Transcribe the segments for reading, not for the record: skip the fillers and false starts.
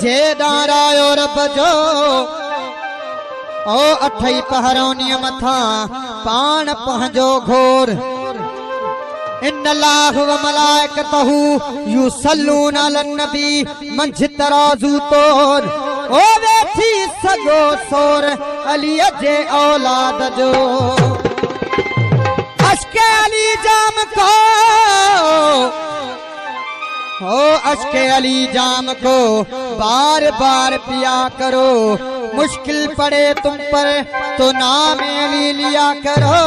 जे डारायो रब जो ओ अठई पहरोनी मथा पान पहुंचो घोर इन्नल्लाह व मलाइकतहू युसल्लूना अलन नबी मंझ तराजू तोर ओ वेठी सगो सोर अली जे औलाद जो अश्के अली जाम को ओ अश्के अली जाम को बार बार पिया करो मुश्किल पड़े तुम पर तो नाम अली लिया करो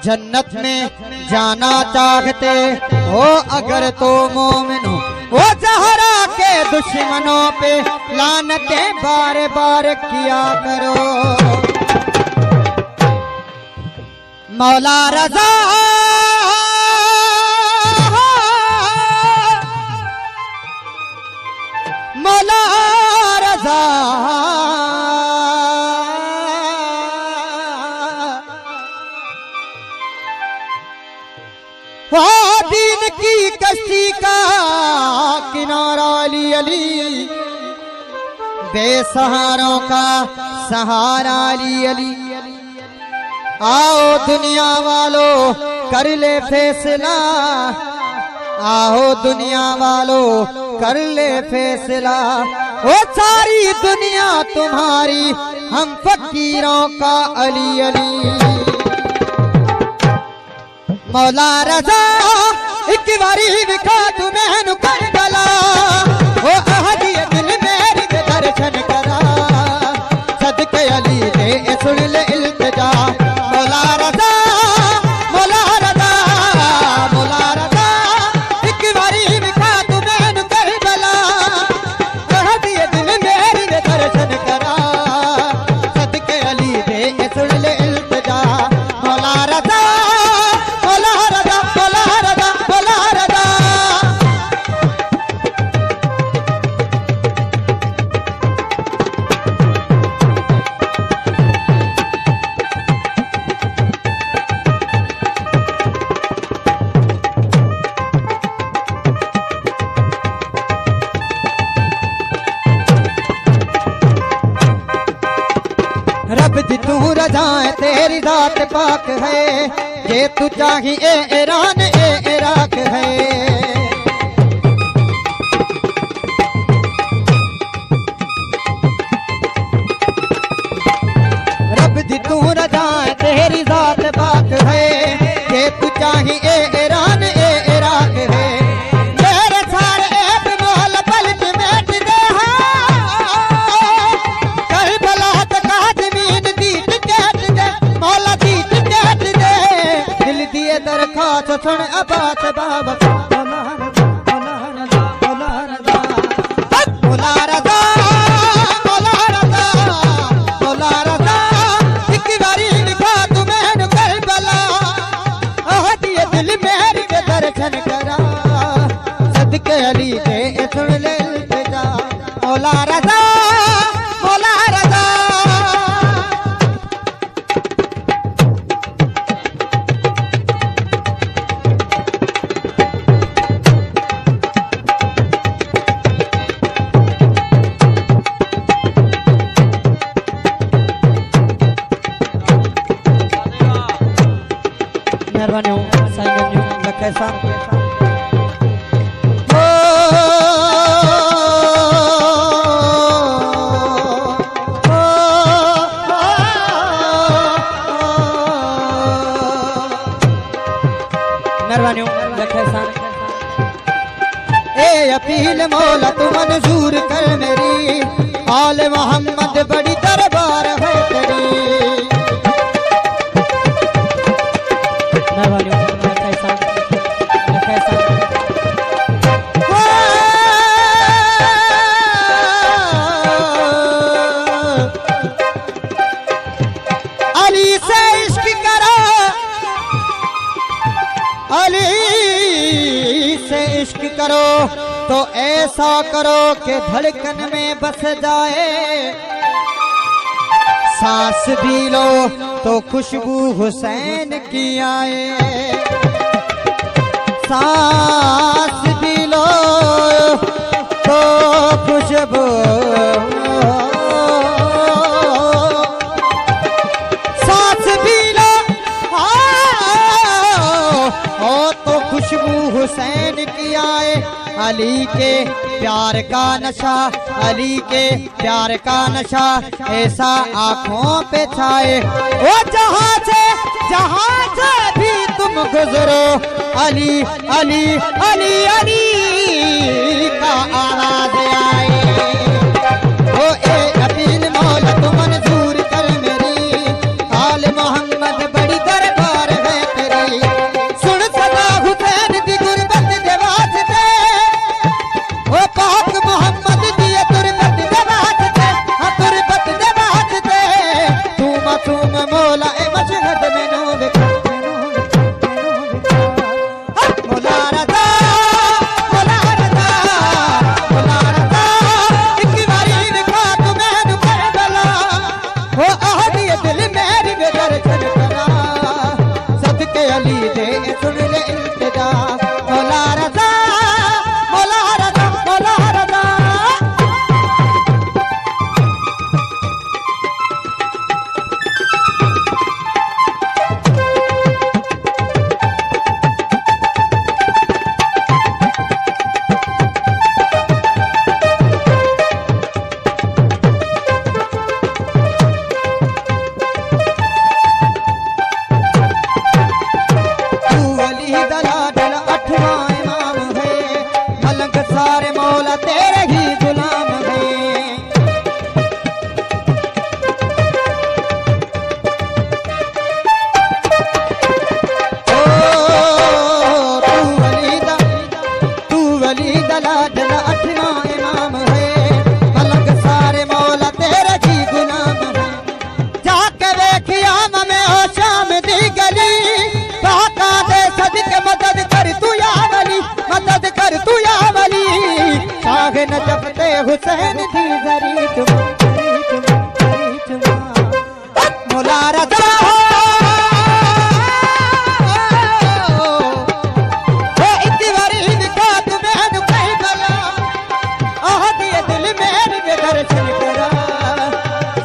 जन्नत में जाना चाहते हो अगर तो मोमिन हो वो जहरा के दुश्मनों पे लानतें बार बार किया करो मौला रज़ा मौला रज़ा दीन की कश्ती का किनारा अली अली बेसहारों का सहारा अली अली आओ दुनिया वालों कर ले फैसला आओ दुनिया वालों कर ले फैसला वो सारी दुनिया तुम्हारी हम फकीरों का अली अली मौला रज़ा एक बारी विखा तुम्हें नुकर गला वो अहदी दिल मेरी दे दर्शन करा सदके अली दे सुन ले इल्तिजा मौला रज़ा मौला रज़ा मौला रज़ा एक बारी विखा तुम्हें नुकर गला अहदी दिल मेरी दे दर्शन करा सदके अली दे सुन ले इल्तिजा मौला रज़ा रब दी तू रज़ाएं तेरी ज़ात पाक है ये तू चाही ए ईरान ए इराक है रब दी तू रज़ाएं तेरी ज़ात पाक है ये तू चाही ए ईरान ए इराक है मेरे सारे ऐब मोहल पलट मेट दे कर भला तका जमीन दीट कैट दे मौला दीट कैट दे दिल दिए दरखास्त सुन अब्बास बाबा मौला रज़ा मौला रज़ा मौला रज़ा एक बारी लिखा तुम्हें नुकर बला अहदी दिल मेरी के दर्शन करा सदके अली दे सुन ले इल्तिजा मौला रज़ा मौला रज़ा मेहरबानी साईं लखे साहब मेहरबानी लखे साहब ए अपील मौला तू मंजूर कर मेरी आल मोहम्मद बड़ी दरबार है तेरी अली से इश्क करो अली से इश्क करो तो ऐसा करो कि धड़कन में बस जाए सांस भी लो तो खुशबू हुसैन की आए सांस भी लो तो खुशबू सांस भी लो हो तो खुशबू हुसैन की आए। अली के प्यार का नशा, अली के प्यार का नशा ऐसा आंखों पे छाए। ओ जहाँ से भी तुम गुजरो अली अली अली अली का आवाज आए। ओ ए अपील मौला तू मंजूर कर मेरी, आल मोहम्मद बड़ी दरबार है तेरी। सुन सदा हुसैन दी गुरबत दे वास्ते, ओ पाक मोहम्मद दी तुरबत दे वास्ते, तुरबत दे वास्ते तू मासूम मौला ए मशहद मैनू विखा। न जपते हुसैन दी जरी चुमा मौला रजा हो एक बारी दिखा तुम्हें कहीं भला आह दिए दिल मेरे के दर्शन करा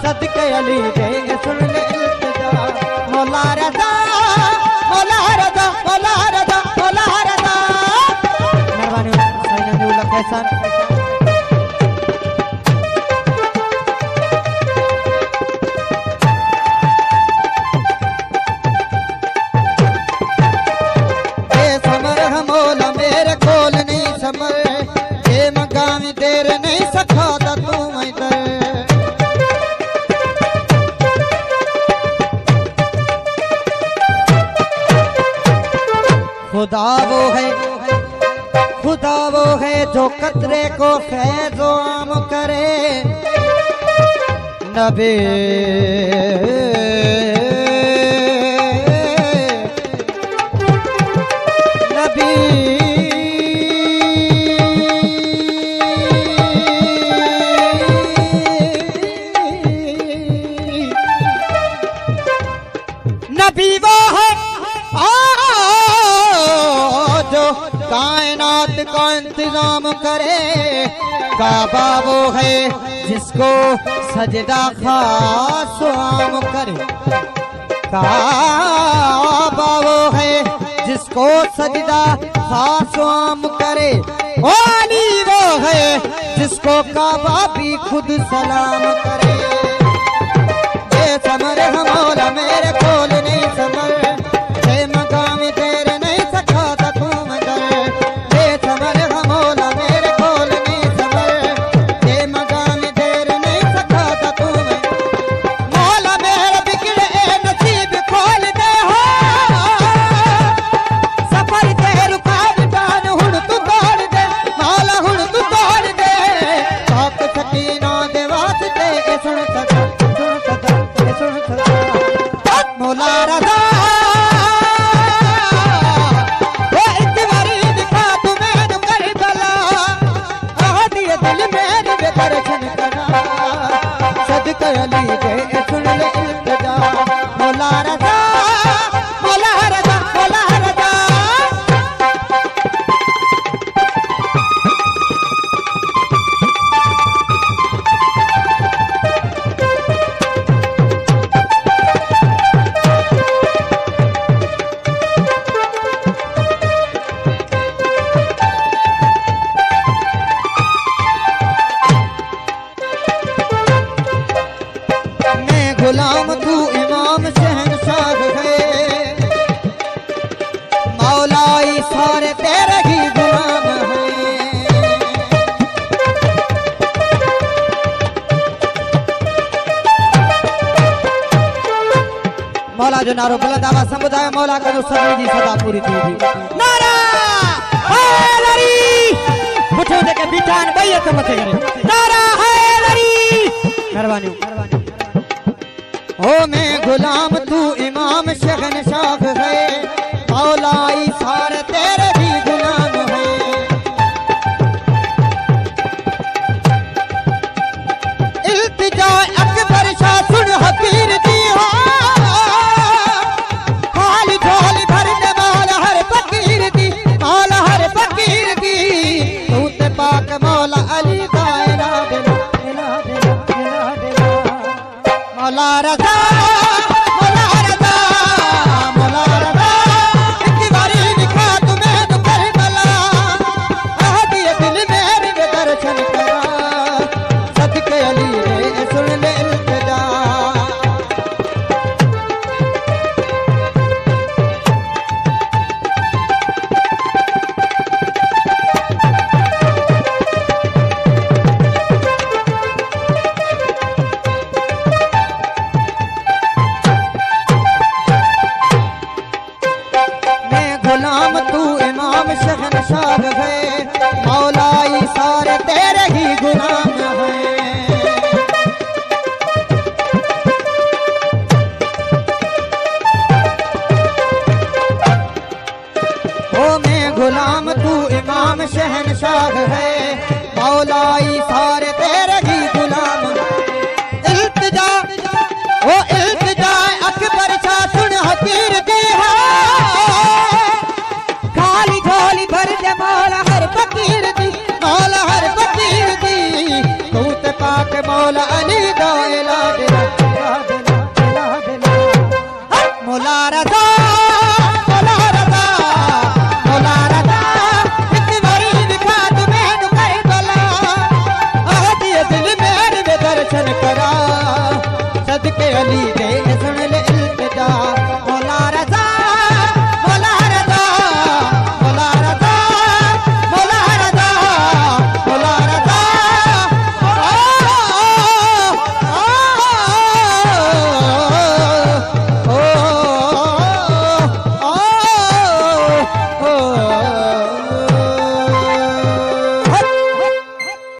सदके अली दे सुन ले इल्तिजा मौला रजा मौला रजा मौला रजा मौला रजा मेहरबानी साईं नूर कैसा खुदा वो है जो कतरे को फैज़ो आम करे। नबी नबी नबी वो है जो कायनात का इंतजाम करे। काबा वो है जिसको सजदा खास आम करे। काबा वो है जिसको सजदा खास आम करे। अली वो है जिसको काबा भी खुद सलाम करे। ये समर हमोला मेरे कोल नहीं समर ये मकाम तेरे नहीं सखा तू मगर। ये समर हमोला मेरे कोल नहीं समर ये मकाम तेरे नहीं सखा तू मौला मेरे बिगड़े नसीब खोल दे हो। सफर ते रुकावटां हुण तू तोड़ दे मौला हुण तू तोड़ दे। साक सकीना दे वास्ते सुन सदा मौला रज़ा वो एक बारी दिखा तू मैनू करबला आह दिए दिल मेरे दे दर्शन करा सदके अली दे सुन ले इल्तिजा मौला रज़ा मौला रज़ा मौला रज़ा। गुलाम तू इमाम शहनशाह है, मौलाई सारे तेरे ही गुलाम है। मौला जो नारो बुलंद आवाज समुदाय मौला का सभी जी सदा पूरी थी नारा हैदरी मुठो दे के बिठान बैयत मथे करे नारा हैदरी मेहरबानी ओ मैं गुलाम तू इमाम शहनशाह है, मौलाई सारे तेरे भी गुलाम है। इल्तिजा अकबर शाह सुन हकीर दी हो, खाली झोली भर दे मौला हर फकीर दी, मौला हर फकीर दी। तू ते पाक मौला अली का इलाहा मौला रज़ा मौला रज़ा मौला रज़ा, एक बारी दिखा तुम्हें तो करबला, आहदिए दिल मेरे में दर्शन करा, सदके अली ने सुन ले इल्तिजा। गुलाम तू इमाम शहनशाह है, मौलाई सारे तेरे ही गुलाम है। ओ मैं गुलाम तू इमाम शहनशाह है, मौलाई सारे तेरे ही गुलाम। इल्तिजा ओ इल्तिजा अकबर शाह सुन हकीर दी है, खाली झोली भर दे मौला हर फकीर दी, मौला हर फकीर दी। तू ते पाक मौला अली दा इलाहा मौला रज़ा मौला रज़ा मौला रज़ा, एक बारी दिखा तुम्हें तो करबला, आहदिए दिल मेरे में दर्शन करा, सदके अली दे सुन ले इल्तिजा।